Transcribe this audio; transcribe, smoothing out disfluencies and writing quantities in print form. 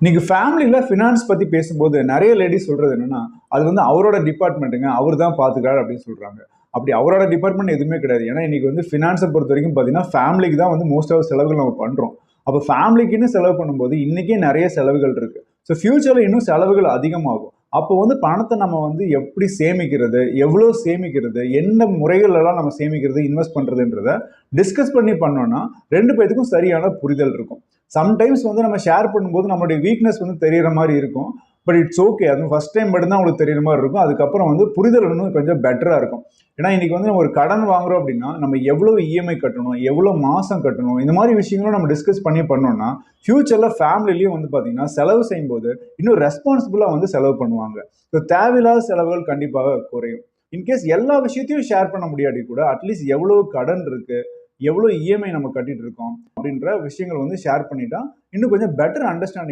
நீங்க ஃபேமிலில ஃபினான்ஸ் பத்தி பேசும்போது நெறைய லேடீஸ் சொல்றது என்னன்னா, அது வந்து அவரோட டிபார்ட்மெண்ட்டுங்க. அவரு தான் பார்த்துக்கிறாரு அப்படின்னு சொல்றாங்க. அப்படி அவரோட டிபார்ட்மெண்ட் எதுவுமே கிடையாது. ஏன்னா இன்னைக்கு வந்து ஃபினான்ஸ பொறுத்தவரைக்கும் பார்த்தீங்கன்னா, ஃபேமிலிக்கு தான் வந்து மோஸ்ட் ஆஃப் செலவுகள் நம்ம பண்றோம். அப்ப ஃபேமிலிக்குன்னு செலவு பண்ணும்போது, இன்னைக்கே நெறைய செலவுகள் இருக்கு. ஸோ ஃபியூச்சர்ல இன்னும் செலவுகள் அதிகமாகும். அப்போ வந்து பணத்த நம்ம வந்து எப்படி சேமிக்கிறது? எவ்வளோ சேமிக்கிறது? எந்த முறைகள்லாம் நம்ம சேமிக்கிறது, இன்வெஸ்ட் பண்றதுன்றத டிஸ்கஸ் பண்ணி பண்ணோம்னா, 2 பேத்துக்கும் சரியான புரிதல் இருக்கும். சம்டைம்ஸ் வந்து நம்ம ஷேர் பண்ணும்போது நம்மளுடைய வீக்னஸ் வந்து தெரியற மாரி இருக்கும். But it's okay. அது ஃபர்ஸ்ட் டைம் மட்டும் தான் உங்களுக்கு தெரியற மாரி இருக்கும். அதுக்கப்புறம் வந்து புரிதல் இன்னும் கொஞ்சம் பெட்டரா இருக்கும். ஏன்னா இன்னைக்கு வந்து நம்ம ஒரு கடன் வாங்குறோம் அப்படின்னா, நம்ம எவ்வளவு இஎம்ஐ கட்டணும்? எவ்வளோ மாசம் கட்டணும்? இந்த மாரி விஷயங்களும் நம்ம டிஸ்கஸ் பண்ணோம்னா, ஃபியூச்சர்ல ஃபேமிலிலயும் வந்து பார்த்தீங்கன்னா, செலவு செய்யும்போது இன்னும் ரெஸ்பான்சிபிளா வந்து செலவு பண்ணுவாங்க. ஸோ தேவையில்லாத செலவுகள் கண்டிப்பாக குறையும். இன்கேஸ் எல்லா விஷயத்தையும் ஷேர் பண்ண முடியாட்டி கூட, அட்லீஸ்ட் எவ்வளவு கடன் இருக்கு? எவ்வளோ இஎம்ஐ நம்ம கட்டிட்டு இருக்கோம்? அப்படின்ற விஷயங்கள் வந்து ஷேர் பண்ணிட்டா, இன்னும் கொஞ்சம் பெட்டர் அண்டர்ஸ்டாண்டிங்